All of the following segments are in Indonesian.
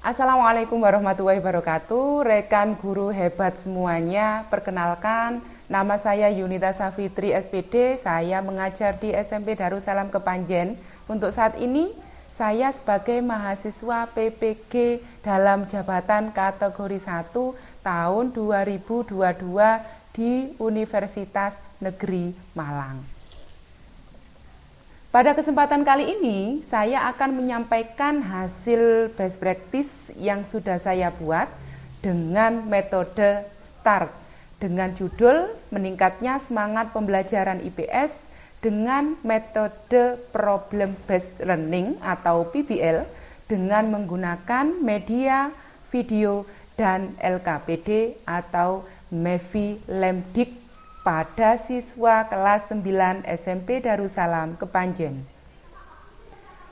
Assalamualaikum warahmatullahi wabarakatuh. Rekan guru hebat semuanya, perkenalkan nama saya Yunita Safitri SPD. Saya mengajar di SMP Darussalam Kepanjen. Untuk saat ini saya sebagai mahasiswa PPG dalam jabatan kategori 1 tahun 2022 di Universitas Negeri Malang. Pada kesempatan kali ini, saya akan menyampaikan hasil best practice yang sudah saya buat dengan metode START dengan judul Meningkatnya Semangat Pembelajaran IPS dengan metode Problem Based Learning atau PBL dengan menggunakan media, video, dan LKPD atau MEVI Lemdik pada siswa kelas 9 SMP Darussalam Kepanjen.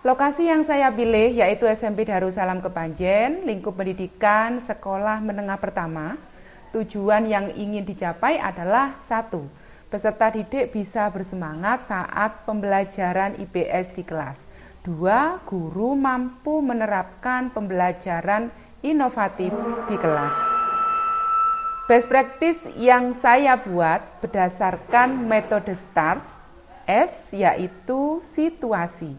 Lokasi yang saya pilih yaitu SMP Darussalam Kepanjen, lingkup pendidikan sekolah menengah pertama. Tujuan yang ingin dicapai adalah 1. Peserta didik bisa bersemangat saat pembelajaran IPS di kelas. 2. Guru mampu menerapkan pembelajaran inovatif di kelas. Best practice yang saya buat berdasarkan metode START, S yaitu situasi.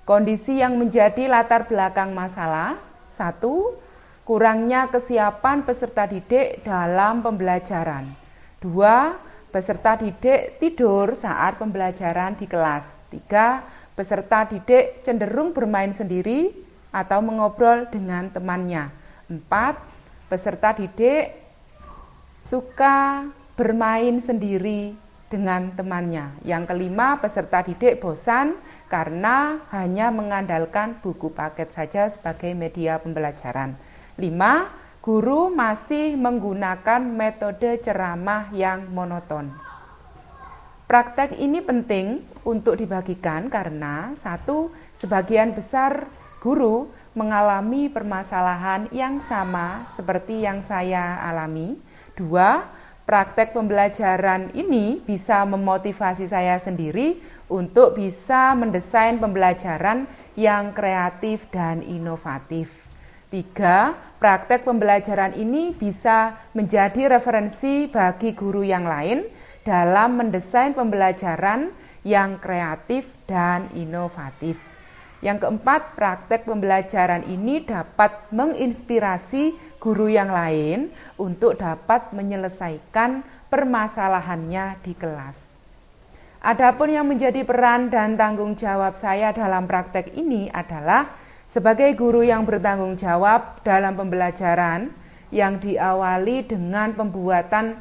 Kondisi yang menjadi latar belakang masalah. 1. Kurangnya kesiapan peserta didik dalam pembelajaran. 2. Peserta didik tidur saat pembelajaran di kelas. 3. Peserta didik cenderung bermain sendiri atau mengobrol dengan temannya. 4. Peserta didik suka bermain sendiri dengan temannya. Yang kelima, peserta didik bosan karena hanya mengandalkan buku paket saja sebagai media pembelajaran. 5. Guru masih menggunakan metode ceramah yang monoton. Praktek ini penting untuk dibagikan karena 1. Sebagian besar guru mengalami permasalahan yang sama seperti yang saya alami. 2. Praktek pembelajaran ini bisa memotivasi saya sendiri untuk bisa mendesain pembelajaran yang kreatif dan inovatif. 3. Praktek pembelajaran ini bisa menjadi referensi bagi guru yang lain dalam mendesain pembelajaran yang kreatif dan inovatif. Yang keempat, praktek pembelajaran ini dapat menginspirasi guru yang lain untuk dapat menyelesaikan permasalahannya di kelas. Adapun yang menjadi peran dan tanggung jawab saya dalam praktek ini adalah sebagai guru yang bertanggung jawab dalam pembelajaran yang diawali dengan pembuatan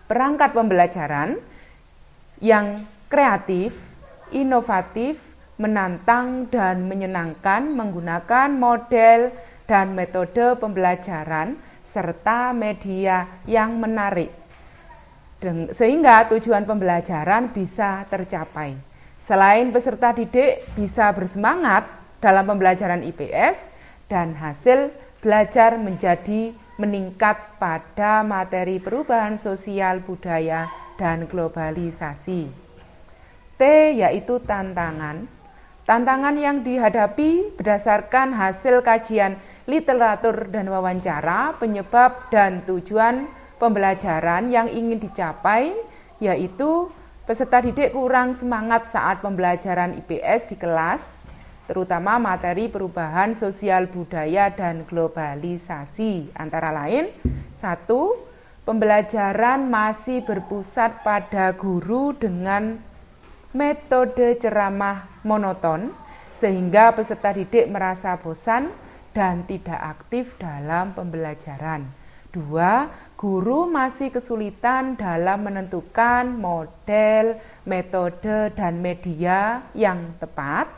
perangkat pembelajaran yang kreatif, inovatif, menantang dan menyenangkan menggunakan model dan metode pembelajaran serta media yang menarik sehingga tujuan pembelajaran bisa tercapai. Selain peserta didik bisa bersemangat dalam pembelajaran IPS dan hasil belajar menjadi meningkat pada materi perubahan sosial budaya dan globalisasi. T yaitu tantangan. Tantangan yang dihadapi berdasarkan hasil kajian literatur dan wawancara, penyebab dan tujuan pembelajaran yang ingin dicapai, yaitu peserta didik kurang semangat saat pembelajaran IPS di kelas, terutama materi perubahan sosial budaya dan globalisasi. Antara lain, 1. Pembelajaran masih berpusat pada guru dengan metode ceramah monoton, sehingga peserta didik merasa bosan dan tidak aktif dalam pembelajaran. 2. Guru masih kesulitan dalam menentukan model, metode, dan media yang tepat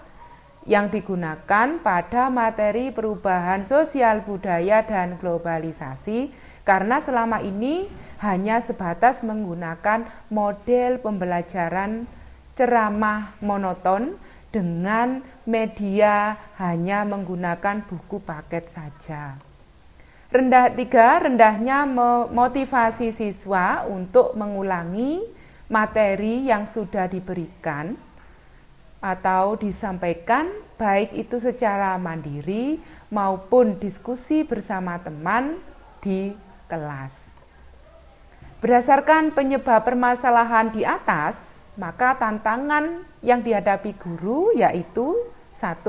yang digunakan pada materi perubahan sosial budaya dan globalisasi karena selama ini hanya sebatas menggunakan model pembelajaran ceramah monoton dengan media hanya menggunakan buku paket saja. 3. Rendahnya motivasi siswa untuk mengulangi materi yang sudah diberikan atau disampaikan baik itu secara mandiri maupun diskusi bersama teman di kelas. Berdasarkan penyebab permasalahan di atas, maka tantangan yang dihadapi guru yaitu 1.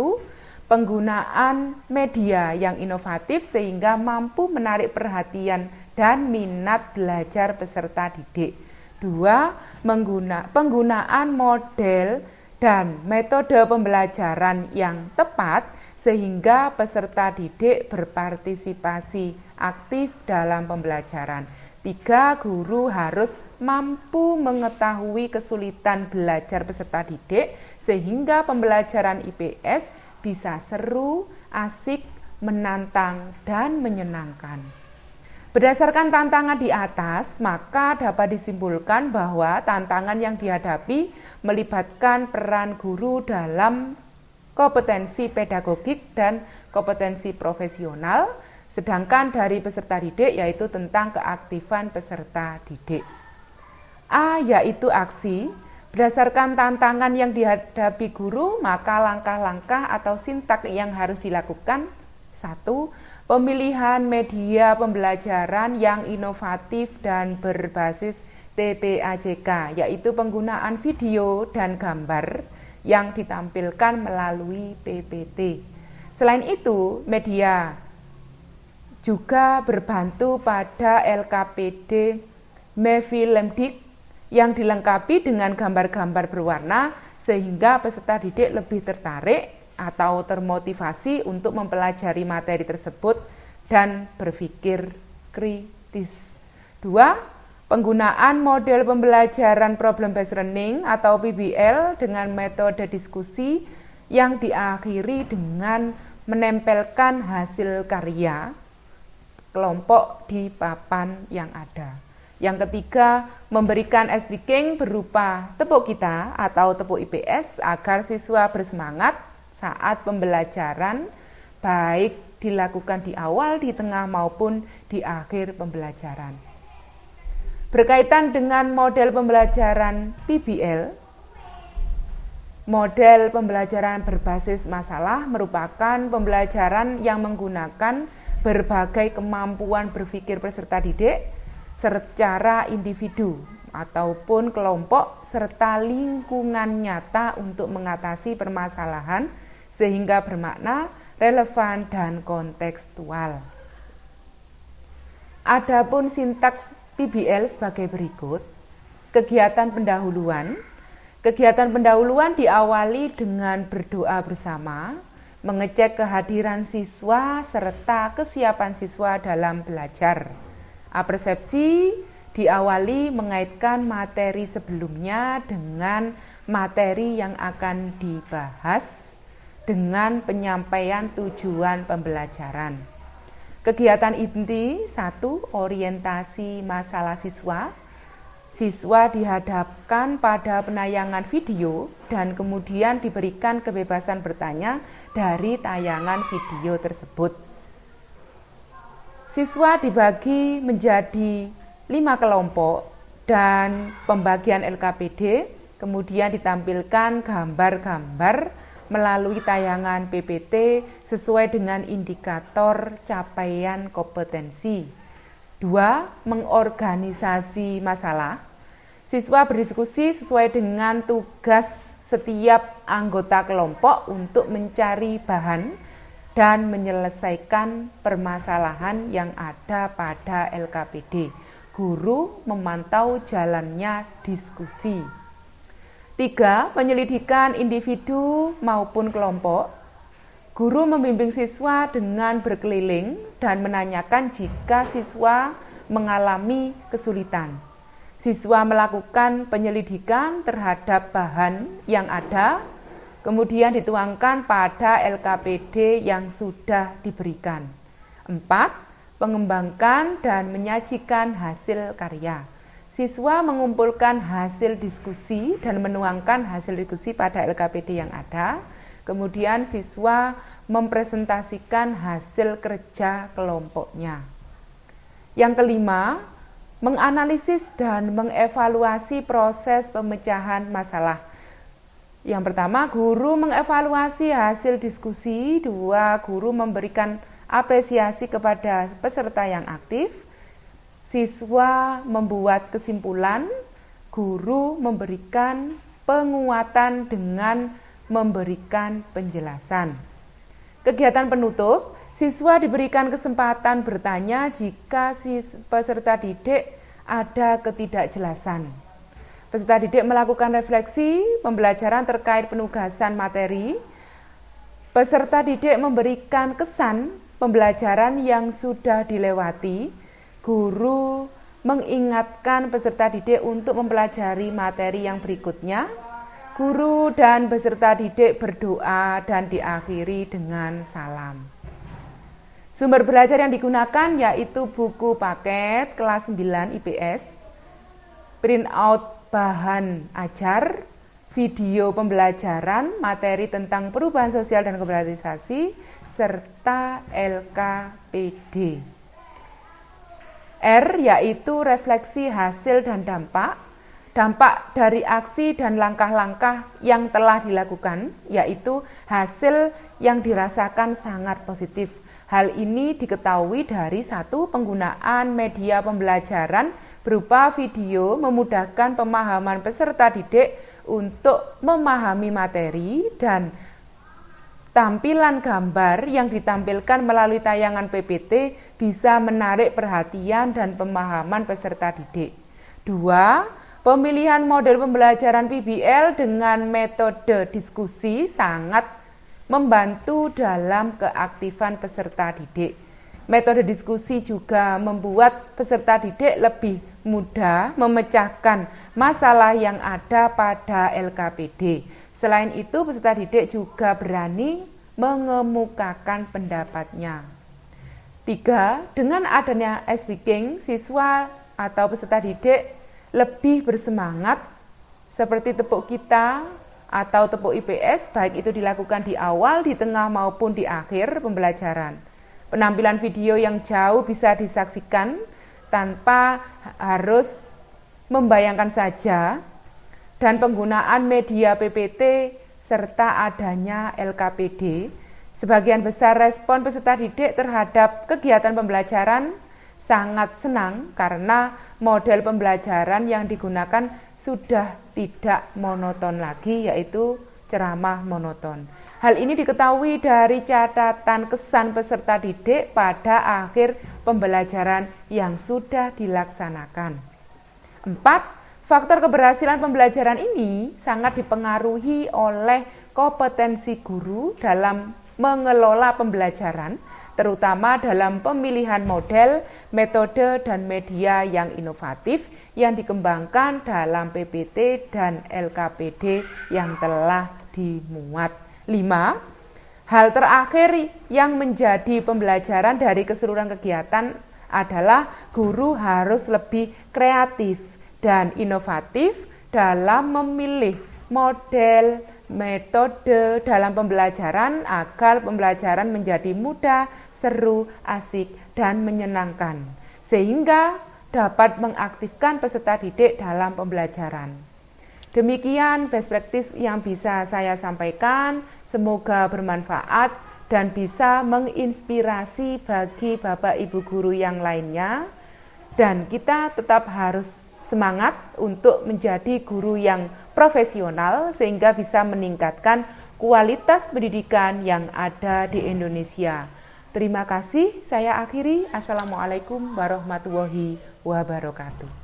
Penggunaan media yang inovatif sehingga mampu menarik perhatian dan minat belajar peserta didik. 2. Penggunaan model dan metode pembelajaran yang tepat sehingga peserta didik berpartisipasi aktif dalam pembelajaran. 3. Guru harus mampu mengetahui kesulitan belajar peserta didik sehingga pembelajaran IPS bisa seru, asik, menantang, dan menyenangkan. Berdasarkan tantangan di atas, maka dapat disimpulkan bahwa tantangan yang dihadapi melibatkan peran guru dalam kompetensi pedagogik dan kompetensi profesional, sedangkan dari peserta didik yaitu tentang keaktifan peserta didik. A yaitu aksi. Berdasarkan tantangan yang dihadapi guru, maka langkah-langkah atau sintak yang harus dilakukan. 1. Pemilihan media pembelajaran yang inovatif dan berbasis TPAJK, yaitu penggunaan video dan gambar yang ditampilkan melalui PPT. Selain itu, media juga berbantu pada LKPD Mefilemdik yang dilengkapi dengan gambar-gambar berwarna sehingga peserta didik lebih tertarik atau termotivasi untuk mempelajari materi tersebut dan berpikir kritis. 2. Penggunaan model pembelajaran problem based learning atau PBL dengan metode diskusi yang diakhiri dengan menempelkan hasil karya kelompok di papan yang ada. Yang ketiga, memberikan ice breaking berupa tepuk kita atau tepuk IPS agar siswa bersemangat saat pembelajaran, baik dilakukan di awal, di tengah maupun di akhir pembelajaran. Berkaitan dengan model pembelajaran PBL, model pembelajaran berbasis masalah merupakan pembelajaran yang menggunakan berbagai kemampuan berpikir peserta didik secara individu ataupun kelompok serta lingkungan nyata untuk mengatasi permasalahan sehingga bermakna, relevan, dan kontekstual. Adapun sintaks PBL sebagai berikut. Kegiatan pendahuluan. Kegiatan pendahuluan diawali dengan berdoa bersama, mengecek kehadiran siswa serta kesiapan siswa dalam belajar. Apersepsi diawali mengaitkan materi sebelumnya dengan materi yang akan dibahas dengan penyampaian tujuan pembelajaran. Kegiatan inti 1. Orientasi masalah siswa. Siswa dihadapkan pada penayangan video dan kemudian diberikan kebebasan bertanya dari tayangan video tersebut. Siswa dibagi menjadi 5 kelompok dan pembagian LKPD, kemudian ditampilkan gambar-gambar melalui tayangan PPT sesuai dengan indikator capaian kompetensi. 2. Mengorganisasi masalah. Siswa berdiskusi sesuai dengan tugas setiap anggota kelompok untuk mencari bahan dan menyelesaikan permasalahan yang ada pada LKPD. Guru memantau jalannya diskusi. 3. Penyelidikan individu maupun kelompok. Guru membimbing siswa dengan berkeliling dan menanyakan jika siswa mengalami kesulitan. Siswa melakukan penyelidikan terhadap bahan yang ada, kemudian dituangkan pada LKPD yang sudah diberikan. 4. Mengembangkan dan menyajikan hasil karya. Siswa mengumpulkan hasil diskusi dan menuangkan hasil diskusi pada LKPD yang ada. Kemudian siswa mempresentasikan hasil kerja kelompoknya. Yang kelima, menganalisis dan mengevaluasi proses pemecahan masalah. Yang pertama, guru mengevaluasi hasil diskusi. 2, guru memberikan apresiasi kepada peserta yang aktif. Siswa membuat kesimpulan. Guru memberikan penguatan dengan memberikan penjelasan. Kegiatan penutup, siswa diberikan kesempatan bertanya jika peserta didik ada ketidakjelasan. Peserta didik melakukan refleksi pembelajaran terkait penugasan materi. Peserta didik memberikan kesan pembelajaran yang sudah dilewati. Guru mengingatkan peserta didik untuk mempelajari materi yang berikutnya. Guru dan peserta didik berdoa dan diakhiri dengan salam. Sumber belajar yang digunakan yaitu buku paket kelas 9 IPS, printout bahan ajar, video pembelajaran, materi tentang perubahan sosial dan kebudayaan, serta LKPD. R yaitu refleksi hasil dan dampak. Dampak dari aksi dan langkah-langkah yang telah dilakukan, yaitu hasil yang dirasakan sangat positif. Hal ini diketahui dari 1, penggunaan media pembelajaran berupa video memudahkan pemahaman peserta didik untuk memahami materi, dan tampilan gambar yang ditampilkan melalui tayangan PPT bisa menarik perhatian dan pemahaman peserta didik. 2, pemilihan model pembelajaran PBL dengan metode diskusi sangat membantu dalam keaktifan peserta didik. Metode diskusi juga membuat peserta didik lebih mudah memecahkan masalah yang ada pada LKPD. Selain itu, peserta didik juga berani mengemukakan pendapatnya. 3, dengan adanya speaking, siswa atau peserta didik lebih bersemangat, seperti tepuk kita atau tepuk IPS, baik itu dilakukan di awal, di tengah maupun di akhir pembelajaran. Penampilan video yang jauh bisa disaksikan tanpa harus membayangkan saja, dan penggunaan media PPT serta adanya LKPD. Sebagian besar respon peserta didik terhadap kegiatan pembelajaran sangat senang karena model pembelajaran yang digunakan sudah tidak monoton lagi, yaitu ceramah monoton. Hal ini diketahui dari catatan kesan peserta didik pada akhir pembelajaran yang sudah dilaksanakan. 4, faktor keberhasilan pembelajaran ini sangat dipengaruhi oleh kompetensi guru dalam mengelola pembelajaran, terutama dalam pemilihan model, metode, dan media yang inovatif yang dikembangkan dalam PPT dan LKPD yang telah dimuat. 5, hal terakhir yang menjadi pembelajaran dari keseluruhan kegiatan adalah guru harus lebih kreatif dan inovatif dalam memilih model, metode dalam pembelajaran agar pembelajaran menjadi mudah, seru, asik, dan menyenangkan, sehingga dapat mengaktifkan peserta didik dalam pembelajaran. Demikian best practice yang bisa saya sampaikan, semoga bermanfaat dan bisa menginspirasi bagi Bapak Ibu guru yang lainnya, dan kita tetap harus semangat untuk menjadi guru yang profesional sehingga bisa meningkatkan kualitas pendidikan yang ada di Indonesia. Terima kasih, saya akhiri. Assalamualaikum warahmatullahi wabarakatuh.